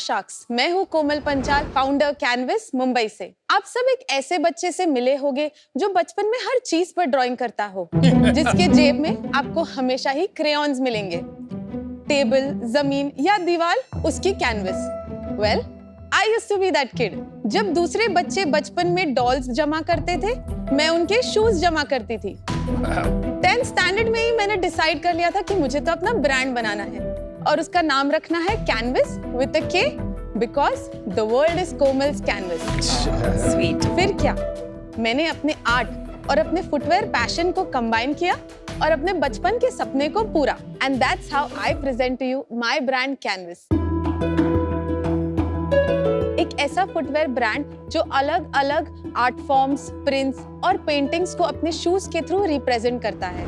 Sacks, मैं हूँ कोमल Panchal, founder canvas Mumbai से। आप सब एक ऐसे बच्चे से मिले होंगे जो बचपन में हर चीज पर ड्राइंग करता हो, जिसके जेब में आपको हमेशा ही क्रेयॉन्स मिलेंगे। टेबल, जमीन या दीवार उसकी canvas. Well, I used to be that kid. जब दूसरे बच्चे बचपन में डॉल्स जमा करते थे, मैं उनके शूज जमा करती थी। 10th स्टैंडर्ड में ही मैंने डिसाइड कर लिया था कि मुझे तो अपना ब्रांड बनाना है और उसका नाम रखना है कैनवस विद अ के, because the world is Komal's canvas. Sweet. फिर क्या, मैंने अपने आर्ट और अपने फुटवेयर पैशन को कंबाइन किया और अपने बचपन के सपने को पूरा। And that's how I present to you my brand Canvas. एक ऐसा फुटवेयर ब्रांड जो अलग अलग आर्ट फॉर्म्स, प्रिंट्स और पेंटिंग्स को अपने शूज के थ्रू रिप्रेजेंट करता है।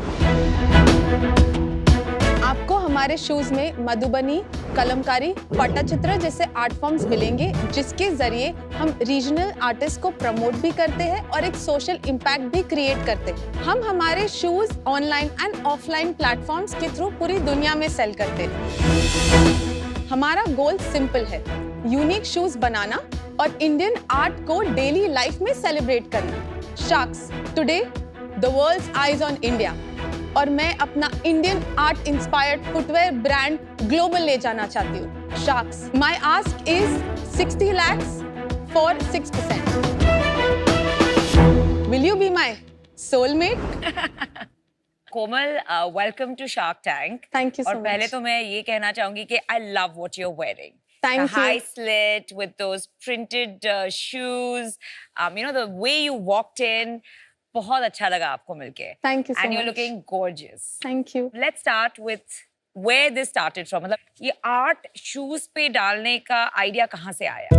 आपको हमारे शूज में मधुबनी, कलमकारी, पट्टचित्र जैसे आर्ट फॉर्म्स मिलेंगे, जिसके जरिए हम रीजनल आर्टिस्ट को प्रमोट भी करते हैं और एक सोशल इम्पैक्ट भी क्रिएट करते हैं। हम हमारे shoes online and offline platforms के थ्रू पूरी दुनिया में सेल करते हैं। हमारा गोल सिंपल है, यूनिक शूज बनाना और इंडियन आर्ट को डेली लाइफ में सेलिब्रेट करना। Sharks, today the world's eyes on India, और मैं अपना Indian art inspired footwear brand global ले जाना चाहती हूँ। Sharks, my ask is 60 lakhs for 6%. Will you be my soulmate? Komal, welcome to shark tank. Thank you so और much. पहले तो मैं ये कहना चाहूंगी कि I love what you are wearing. Thank the you. high slit with those printed shoes, you know, the way you walked in, बहुत अच्छा लगा आपको मिलके। Thank you so And you're much. looking gorgeous. Thank you. Let's start with where this started from. मतलब ये art shoes पे डालने का आइडिया कहाँ से आया?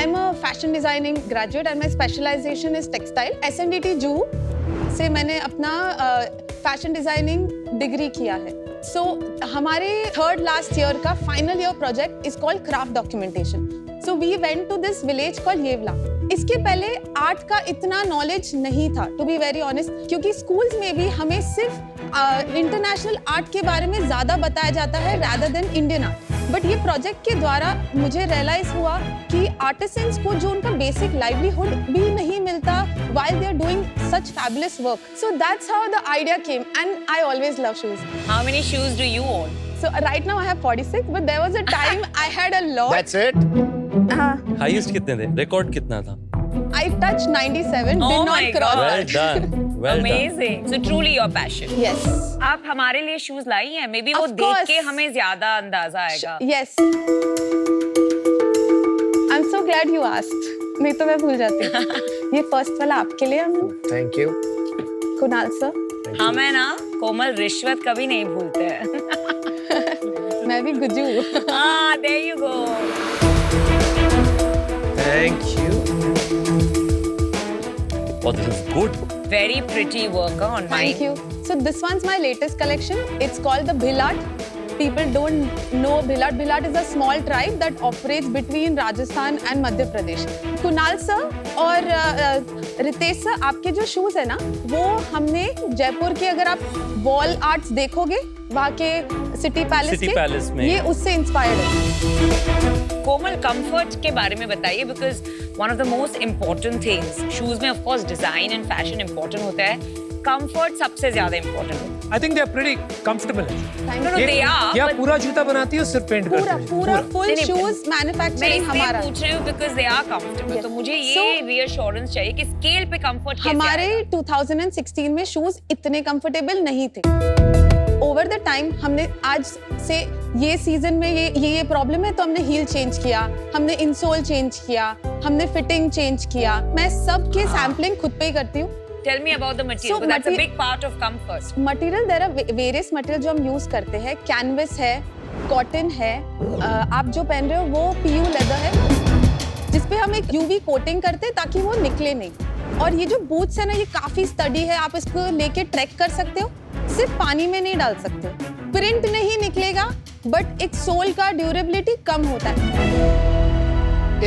I'm a fashion designing graduate and my specialization is textile. SNDT Juhu से मैंने अपना फैशन डिजाइनिंग डिग्री किया है। So हमारे थर्ड लास्ट ईयर का final year project is called craft documentation. So we went to this village called Yeola. इसके पहले art का इतना नॉलेज नहीं था, टू बी वेरी ऑनेस्ट, क्योंकि स्कूल्स में भी हमें सिर्फ इंटरनेशनल आर्ट के बारे में ज्यादा बताया जाता है rather than Indian art. But ये प्रोजेक्ट के द्वारा मुझे रियलाइज हुआ कि आर्टिसंस को जो उनका बेसिक लाइवलीहुड भी नहीं मिलता while they are doing such fabulous work. So that's how the idea came, and I always love shoes. How many shoes do you own? So right now I have 46, but there was a time I had a lot. That's it? Highest कितने थे? Record कितना था? I touched 97, Oh did my not cross Well that. done. Well done. Amazing. So truly your passion. Yes. आप हमारे लिए shoes लाई हैं, may be वो Of देख course. के हमें ज्यादा अंदाजा आएगा। Yes. I'm so glad you asked. नहीं तो मैं भूल जाती। ये फर्स्ट वाला आपके लिए हम Thank you. कुणाल सर। हाँ, मैं ना कोमल रिश्वत कभी नहीं भूलते हैं। मैं भी Gujju. Ah, there you go. Thank you. Oh, this is good. Very pretty work on mine. Thank you. So this one's my latest collection. It's called the Bhilat. People don't know Bhilat. Bhilat is a small tribe that operates between Rajasthan and Madhya Pradesh. Kunal sir और Ritesh sir, आपके जो shoes है ना, वो हमने जयपुर के, अगर आप वॉल आर्ट्स देखोगे वहाँ के सिटी पैलेस में ये उससे इंस्पायर्ड है। कोमल, कंफर्ट के बारे में बताइए, because one of the most important things, shoes में of course design and fashion important होता है, कंफर्ट सबसे ज्यादा इम्पोर्टेंट होता है। I think they are pretty comfortable. No, they are, क्या but- पूरा जूता बनाती है सिर्फ पेंट करती है? पूरा फुल नहीं, शूज मैं मैन्युफैक्चरिंग इसलिए हमारा। पूछ रही हूँ because they are comfortable. Yes. तो मुझे ये So- रीअश्योरेंस चाहिए कि स्केल पे कंफर्ट कैसे हमारे आएगा? 2016 में शूज इतने कंफर्टेबल नहीं थे। ओवर द टाइम हमने आज से ये सीजन में ये प्रॉब्लम है, तो हमने हील चेंज किया, हमने इंसोल चेंज किया, हमने फिटिंग चेंज किया। मैं सबके सैम्पलिंग खुद पे ही करती हूँ। Tell me about the material, So because that's a mate- big part of comfort. Material, there are various material जो हम यूज करते हैं। कैनवस है, कॉटन है, आप जो पहन रहे हो वो PU लेदर है, जिसपे हम एक UV कोटिंग करते हैं ताकि वो निकले नहीं। और ये जो बूट्स है ना, ये काफी स्टडी है, आप इसको लेके ट्रैक कर सकते हो, सिर्फ पानी में नहीं डाल सकते। प्रिंट नहीं निकलेगा, बट एक सोल का ड्यूरेबिलिटी कम होता है।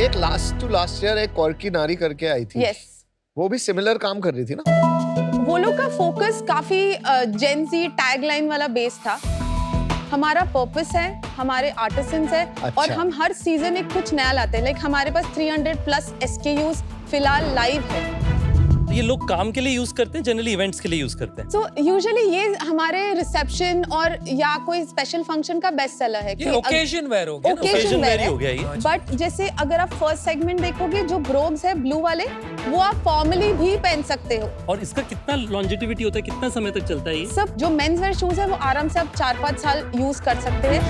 एक लास्ट ईयर एक कॉर्की नारी करके आई थी। यस, वो भी सिमिलर काम कर रही थी ना? वो लोग का फोकस काफी जेन ज़ी टैगलाइन वाला बेस था। हमारा पर्पस है, हमारे आर्टिसंस है और अच्छा। हम हर सीजन एक कुछ नया लाते हैं। लाइक हमारे पास 300 प्लस SKUs फिलहाल लाइव है। ये लोग काम के लिए यूज करते हैं, जनरली इवेंट्स के लिए यूज करते हैं। सो यूजुअली ये हमारे रिसेप्शन और या कोई स्पेशल फंक्शन का बेस्ट सेलर है। ये ओकेजन वेयर हो गया ना? occasion wear ही हो गया ये। बट जैसे अगर आप फर्स्ट सेगमेंट देखोगे, जो ब्रोग्स है ब्लू वाले, वो आप फॉर्मली भी पहन सकते हो। और इसका कितना लॉन्जेटिविटी होता है, कितना समय तक चलता है ये? सब जो मेंस वेयर शूज है वो आराम से आप 4-5 साल यूज कर सकते हैं।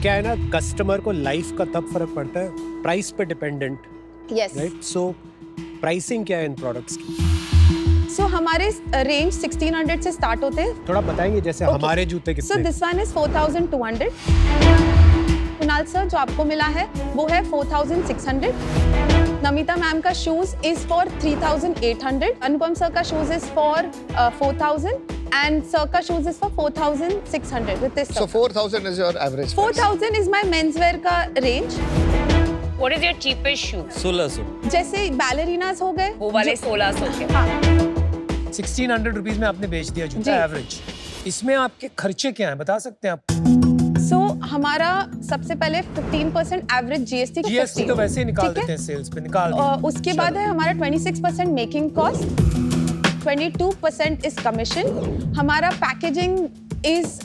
क्या है ना, कस्टमर को लाइफ का तब फर्क पड़ता है प्राइस पे डिपेंडेंट, यस। राइट? सो प्राइसिंग क्या है इन प्रोडक्ट्स की? सो हमारे रेंज 1600 से स्टार्ट होते हैं। थोड़ा बताएंगे जैसे Okay. हमारे जूते सो कितने? This one is 4200। Kunal sir जो आपको मिला है वो है 4600। नमिता मैम का shoes is for 3800। Anupam sir का shoes is for 4000 and sir का shoes is for 4600। Ritesh So sir 4,000 is your average price. 4000 is my men's wear का range. What is your cheapest shoe? 1600। जैसे बैलरीनास हो गए वो वाले 1600 के। हाँ 1600 रुपीज में आपने बेच दिया जी। जूता एवरेज। इसमें आपके खर्चे क्या हैं बता सकते हैं आप? सो हमारा सबसे पहले 15% एवरेज GST का जीएसटी 15 तो वैसे ही निकाल ठीक है? देते हैं सेल्स पे, निकाल और दिया। उसके बाद है हमारा 26% मेकिंग कॉस्ट, 22% इज कमीशन, हमारा पैकेजिंग इज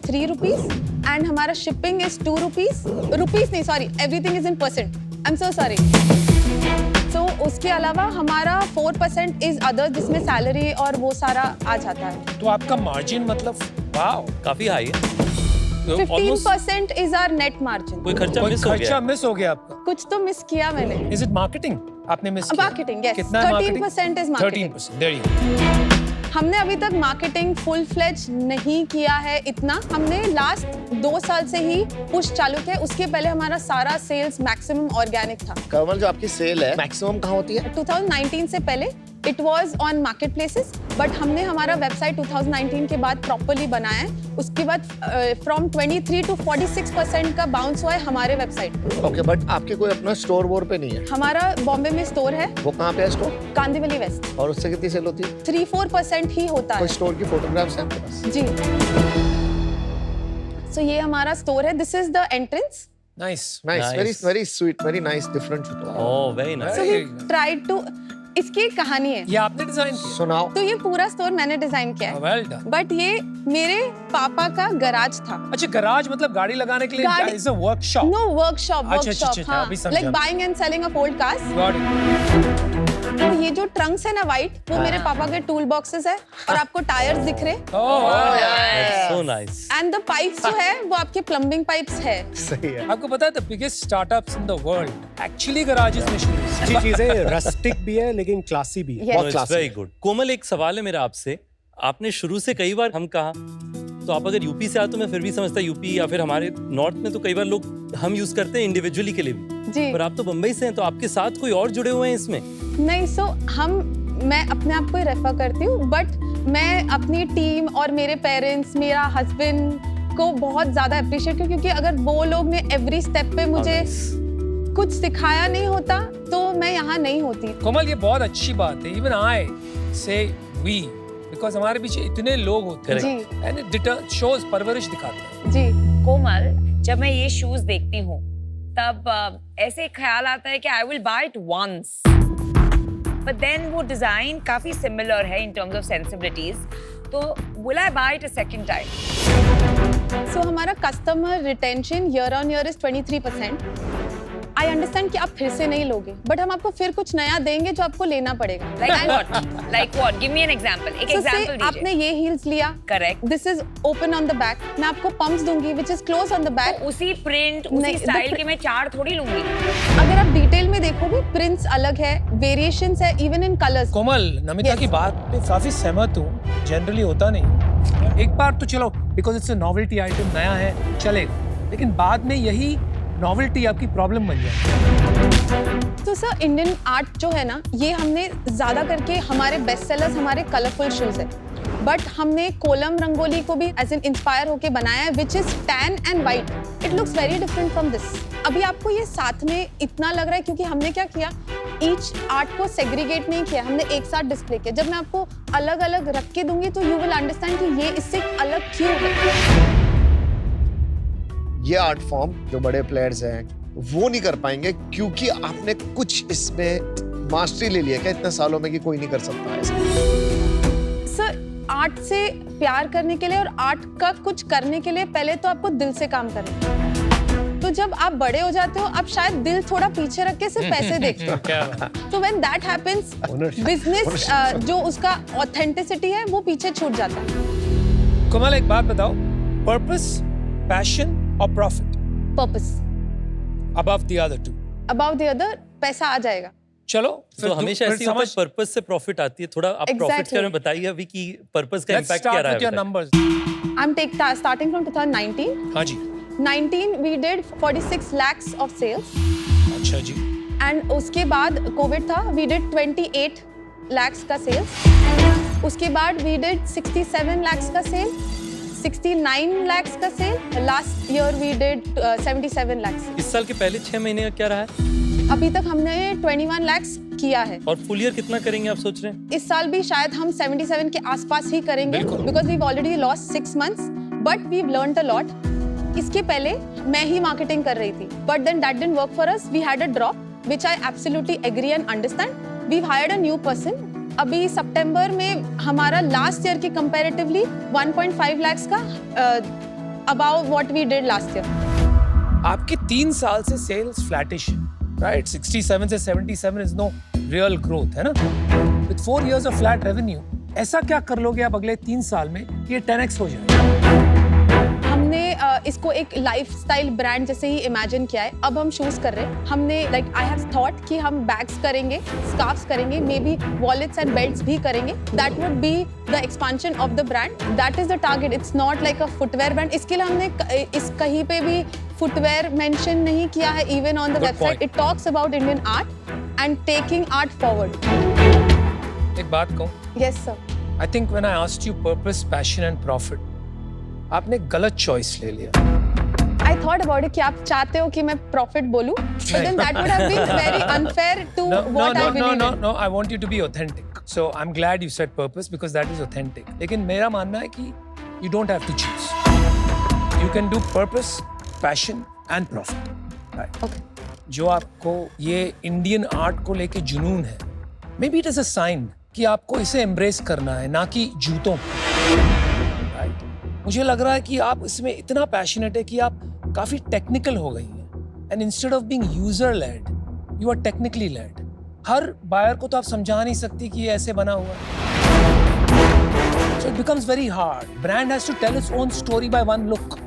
3 रुपीज एंड हमारा शिपिंग इज 2 रुपीज। रुपीज नहीं, sorry, everything is in percent. I am so sorry. So उसके अलावा हमारा 4% इज अदर, जिसमें सैलरी और वो सारा आ जाता है। तो आपका मार्जिन मतलब वाओ, काफी हाई है। Almost 15% is our net margin. कोई खर्चा कोई मिस हो खर्चा गया? मिस हो गया आपका? कुछ तो मिस किया मैंने। इज इट मार्केटिंग आपने मिस किया? Marketing, yes. कितना है marketing? 13% is marketing. 13%, there you go. हमने अभी तक मार्केटिंग फुल फ्लेज नहीं किया है इतना। हमने लास्ट 2 साल से ही पुश चालू किया। उसके पहले हमारा सारा सेल्स मैक्सिमम ऑर्गेनिक था। कमल, जो आपकी सेल है मैक्सिमम कहाँ होती है? 2019 से पहले it was on market places, but हमने हमारा वेबसाइट 2019 के बाद प्रॉपर्ली बनाया है। उसके बाद फ्रॉम 23 to 46% का बाउंस हुआ है हमारे वेबसाइट पे। ओके, बट आपके कोई अपना स्टोर वोर पे नहीं है? हमारा बॉम्बे में स्टोर है, वो कहाँ पे है स्टोर? कांदिवली वेस्ट। और उससे कितनी सेल होती है? 3-4% ही होता है कोई स्टोर की फोटोग्राफ्स हैं आपके पास? जी। सो ये हमारा स्टोर है। This is the entrance. Nice. Nice, very Nice. very sweet, very nice, different photo. Oh very nice. So he tried to, इसकी एक कहानी है। ये आपने डिजाइन किया? So now, तो ये पूरा स्टोर मैंने डिजाइन किया है, वेल डन। बट ये मेरे पापा का गराज था। अच्छा, गैराज मतलब गाड़ी लगाने के लिए? गाड़ी- is a workshop? No, workshop. अच्छा, अच्छा, अच्छा, हाँ, अभी समझा लाइक मैं। Buying and selling of old cars. Got it. तो ये जो ट्रंक्स है ना वाइट, वो मेरे पापा के टूल बॉक्सेस है और आपको टायर्स दिख रहे so nice. And the pipes जो है वो आपके प्लम्बिंग पाइप्स है। सही है। आपको पता है the biggest startups in the world actually garages में शुरू हुए। अच्छी चीजें रस्टिक भी है लेकिन क्लासी भी है। Yes. बहुत classy वेरी है। गुड। कोमल, एक सवाल है मेरा आपसे। आपने शुरू से कई बार हम कहा, तो आप अगर यूपी से आए तो मैं फिर भी समझता यूपी या फिर हमारे नॉर्थ में तो कई बार लोग हम यूज करते हैं इंडिविजुअली के लिए भी, जी पर आप तो बम्बई से हैं, तो आपके साथ कोई और जुड़े हुए हैं इसमें? नहीं, सो मैं अपने आप को ही रेफर करती हूँ, बट मैं अपनी टीम और मेरे पेरेंट्स, मेरा हस्बैंड को बहुत ज्यादा अप्रिशिएट करती हूँ, क्योंकि अगर वो लोग ने एवरी स्टेप पे मुझे कुछ सिखाया नहीं होता तो मैं यहाँ नहीं होती। कोमल, ये बहुत अच्छी बात है। इवन आई से वी, बिकॉज हमारे पीछे इतने लोग होते हैं जी एंड इट शोज परवरिश दिखाता है। जी। कोमल, जब मैं ये शूज देखती हूँ तब ऐसे ख्याल आता है कि I will buy it once, but then वो डिजाइन काफी सिमिलर है इन टर्म्स ऑफ सेंसिबिलिटीज, तो will I buy it a second time? So हमारा customer retention year on year is 23%। I understand कि आप फिर से नहीं लोगे, बट हम आपको फिर कुछ नया देंगे जो आपको लेना पड़ेगा। Like what? Give me an example. एक So say example दीजिए। आपने ये हील्स लिया, Correct. This is open on the back, मैं आपको पंप्स दूंगी which is close on the back. तो उसी प्रिंट, उसी नहीं, स्टाइल के मैं 4 थोड़ी लूंगी। अगर आप डिटेल में देखोगे प्रिंट्स अलग है, वेरिएशंस है, even in colours. Komal, Namita Yes. की बात पे काफी सहमत हूँ। जनरली होता नहीं, एक बार तो चलो because it's a novelty item, नया है, चलेगा, लेकिन बाद में यही नॉवेल्टी आपकी प्रॉब्लम बन जाए। तो सर इंडियन आर्ट जो है ना, ये हमने ज्यादा करके हमारे बेस्ट सेलर्स हमारे कलरफुल शूज है, बट हमने कोलम रंगोली को भी एज एन इंस्पायर होके बनाया है, which is tan and white. It looks very different from this. अभी आपको ये साथ में इतना लग रहा है क्योंकि हमने क्या किया, ईच आर्ट को सेग्रीगेट नहीं किया, हमने एक साथ डिस्प्ले किया। जब मैं आपको अलग अलग रख के दूंगी तो यू विल अंडरस्टैंड कि ये इससे अलग क्यों है। ये आर्ट फॉर्म जो बड़े प्लेयर्स हैं वो नहीं कर पाएंगे, क्योंकि आपने कुछ इसमें मास्टरी ले लिया क्या इतने सालों में कि कोई नहीं कर सकता ऐसा? सर आर्ट से प्यार करने के लिए और आर्ट का कुछ करने के लिए पहले तो आपको दिल से काम करना है। तो जब आप बड़े हो जाते हो आप शायद दिल थोड़ा पीछे रख के सिर्फ पैसे देखते हो। क्या बात। तो व्हेन दैट हैपेंस बिजनेस जो उसका ऑथेंटिसिटी है वो पीछे छूट जाता है। कोमल एक बात बताओ, पर्पस, पैशन और profit purpose above the other two? About the other पैसा आ जाएगा। चलो तो हमेशा ऐसी होता है पर्पस से प्रॉफिट आती है। थोड़ा आप प्रॉफिट के बारे में बताइए अभी कि पर्पस का Let's इम्पैक्ट क्या start रहा with your है। numbers. I'm starting from 2019. हाँ जी, 19 we did 46 lakhs of sales अच्छा जी, and उसके बाद कोविड था we did 28 lakhs का sales। उसके बाद we did 67 lakhs का सेल, 69 lakhs का sale. Last year we did 77 lakhs। इस साल के पहले 6 महीने का क्या रहा है अभी तक हमने 21 lakhs किया है और फुल ईयर कितना करेंगे आप सोच रहे हैं? इस साल भी शायद हम 77 के आसपास ही करेंगे बिल्कुल। because we've already lost 6 months but we've learned a lot। इसके पहले मैं ही मार्केटिंग कर रही थी but then that didn't work for us। We had a drop which I absolutely agree and understand। We've hired a new person। अभी सितंबर में हमारा last year के कंपैरेटिवली 1.5 lakhs का above what we did last year। आपके 3 साल से sales flattish है, right? 67 से 77 इज नो रियल ग्रोथ, है ना? With 4 years of flat revenue, ऐसा क्या कर लोगे आप अगले 3 साल में ये 10x हो जाए? हमने इसको एक लाइफस्टाइल ब्रांड जैसे ही इमेजिन किया है। अब हम शूज कर रहे हैं। हमने लाइक आई हैव थॉट कि हम बैग्स करेंगे, स्कार्फ्स करेंगे, may be wallets and belts भी करेंगे। That would be the expansion of the brand. That is the target. It's not like a footwear brand. इसके लिए हमने इस कहीं पे भी फुटवेयर मेंशन नहीं किया है। Even on the website it talks about Indian art and taking art forward. एक बात कहूँ, yes sir. I think when I asked you purpose, passion and profit, आपने गलत चॉइस ले लिया। I thought about it कि आप चाहते हो कि मैं प्रॉफिट बोलूं, but then that would have been very unfair to what I believe in. No, I want you to be authentic. So I'm glad you said purpose because that is authentic. लेकिन मेरा मानना है कि you don't have to choose. You can do purpose, passion and profit. Right? Okay. जो आपको ये Indian art को लेके जुनून है, maybe it is a sign कि आपको इसे embrace करना है, ना कि जूतों पे। Right? मुझे लग रहा है कि आप इसमें इतना पैशनेट है कि आप काफी टेक्निकल हो गई हैं and instead of being user led you are technically led. हर बायर को तो आप समझा नहीं सकती कि ये ऐसे बना हुआ है। So it becomes very hard. Brand has to tell its own story by one look,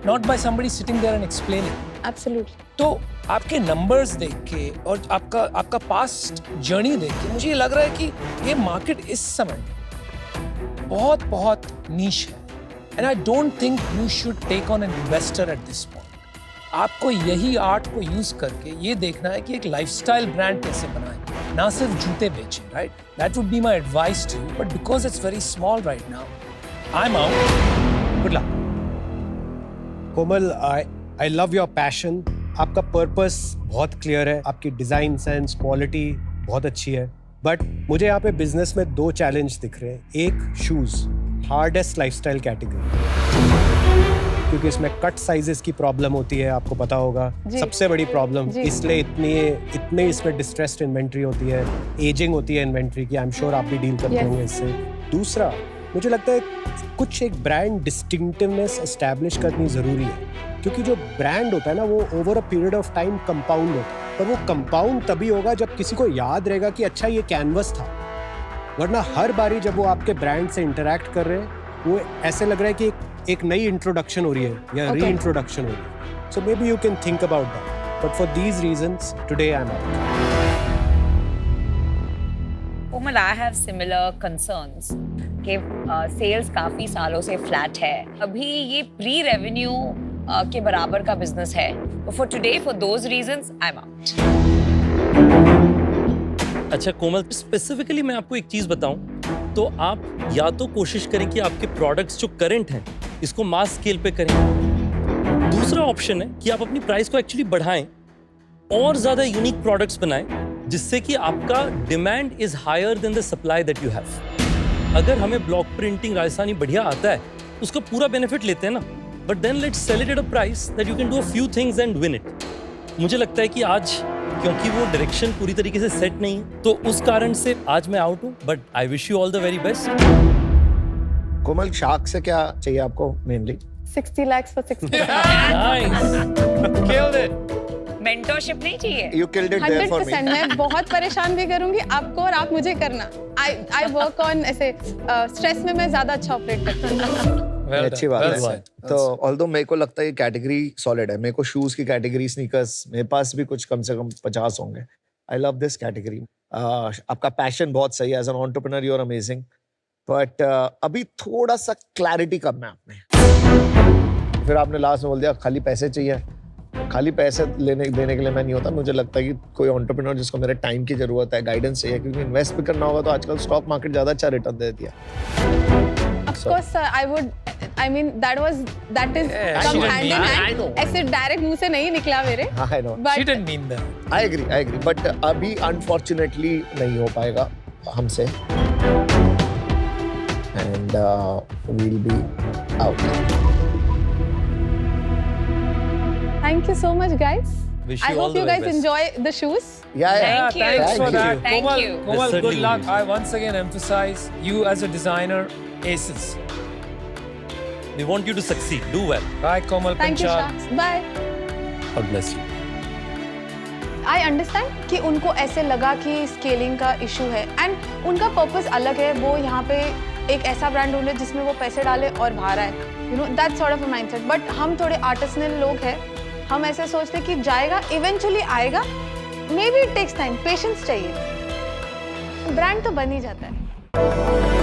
not by somebody sitting there and explaining. Absolutely. तो आपके नंबर्स देख के और आपका पास्ट जर्नी देख के मुझे ये लग रहा है कि ये मार्केट इस समय बहुत बहुत नीश है। And I don't think you should take on an investor at this point. आपको यही आर्ट को यूज करके ये देखना है कि एक लाइफस्टाइल ब्रांड कैसे बनाएं, ना सिर्फ जूते बेचें, right? That would be my advice to you. But because it's very small right now, I'm out. Good luck. Komal, I love your passion. आपका पर्पस बहुत क्लियर है, आपकी डिजाइन सेंस, क्वालिटी बहुत अच्छी है। बट मुझे यहाँ पे बिजनेस में 2 चैलेंज दिख रहे हैं। एक, शूज, हार्डेस्ट लाइफस्टाइल कैटेगरी, क्योंकि इसमें कट साइजेस की प्रॉब्लम होती है, आपको पता होगा, सबसे बड़ी प्रॉब्लम। इसलिए इतनी इसमें डिस्ट्रेस्ड इन्वेंट्री होती है, एजिंग होती है इन्वेंट्री की। आई एम श्योर आप भी डील करते होंगे इससे। दूसरा, मुझे लगता है कुछ एक ब्रांड डिस्टिंक्टिवनेस एस्टैब्लिश करनी ज़रूरी है, क्योंकि जो ब्रांड होता है ना वो over a period of time compound होता है। पर वो कंपाउंड तभी होगा जब किसी को याद रहेगा कि अच्छा ये कैनवस था, वरना हर बारी जब वो आपके ब्रांड से इंटरैक्ट कर रहे हैं वो ऐसे लग रहा है कि एक नई इंट्रोडक्शन हो रही है या री इंट्रोडक्शन हो रही है। So maybe you can think about that, but for these reasons today I am out. Komal, I have similar concerns कि सेल्स काफी सालों से फ्लैट है। अभी ये प्री रेवेन्यू के बराबर का बिजनेस है। For today, for those reasons, I am out. अच्छा कोमल, स्पेसिफिकली मैं आपको एक चीज बताऊं तो आप या तो कोशिश करें कि आपके प्रोडक्ट्स जो करंट हैं इसको मास स्केल पे करें। दूसरा ऑप्शन है कि आप अपनी प्राइस को एक्चुअली बढ़ाएं और ज्यादा यूनिक प्रोडक्ट्स बनाएं, जिससे कि आपका demand is higher than the supply that you have. अगर हमें ब्लॉक प्रिंटिंग राजस्थानी बढ़िया आता है उसका पूरा बेनिफिट लेते हैं ना, but then let's sell it at a price that you can do a few things and win it. मुझे लगता है कि आज क्योंकि वो डायरेक्शन पूरी तरीके से सेट नहीं है, तो उस कारण से आज मैं आउट हूँ. But I wish you all the very best. Komal, shark से क्या चाहिए आपको mainly? 60 lakhs for 60. Nice. Killed it. Mentorship नहीं चाहिए. You killed it there for me. 100%. मैं बहुत परेशान भी करूंगी आपको और आप मुझे करना. I work on ऐसे स्ट्रेस में मैं ज्यादा अच्छा ऑपरेट करती हूँ. Well अच्छी done, बात well है. said, well तो said. ऑल्दो मेरे को लगता है ये कैटेगरी सॉलिड है. मेरे को शूज की कैटेगरी, स्नीकर्स, मेरे पास भी कुछ कम से कम 50 होंगे. I love this category. आपका पैशन बहुत सही है. As an entrepreneur you are amazing. But अभी थोड़ा सा क्लैरिटी कम है आप में. फिर आपने लास्ट में बोल दिया खाली पैसे चाहिए. खाली पैसे देने के लिए मैं नहीं होता. मुझे लगता है कि कोई एंटरप्रेन्योर जिसको मेरे टाइम की जरूरत है, गाइडेंस चाहिए, क्योंकि इन्वेस्ट भी करना होगा तो आजकल स्टॉक मार्केट ज्यादा अच्छा रिटर्न देती है. Of course, sir, I mean, that is Yeah, come she didn't hand in mean that. I hand. know. ऐसे डायरेक्ट मुंह से नहीं निकला मेरे. I know. She But didn't mean that. I agree. But अभी अनफॉर्चुनेटली नहीं हो पाएगा हमसे. And will be out. thank you so much, guys. Wish I you all hope the you very guys best. enjoy the shoes. या Thank you. Thanks for Thank that. you. Thank Komal, you. Komal, Certainly good luck. will. I once again emphasize you as a designer, aces. We want you to succeed. Do well. Bye, Komal Thank you, Panchal. Sharks. Bye. God bless you. I understand कि उनको ऐसे लगा कि scaling का issue है and उनका purpose अलग है. वो यहाँ पे एक ऐसा ब्रांड ढूंढे जिसमें वो पैसे डाले और बाहर आए. You know that sort of a mindset. But हम थोड़े आर्टिसनल लोग हैं. हम ऐसे सोचते कि जाएगा, इवेंचुअली आएगा. Maybe it takes time, patience चाहिए. ब्रांड तो बन ही जाता है.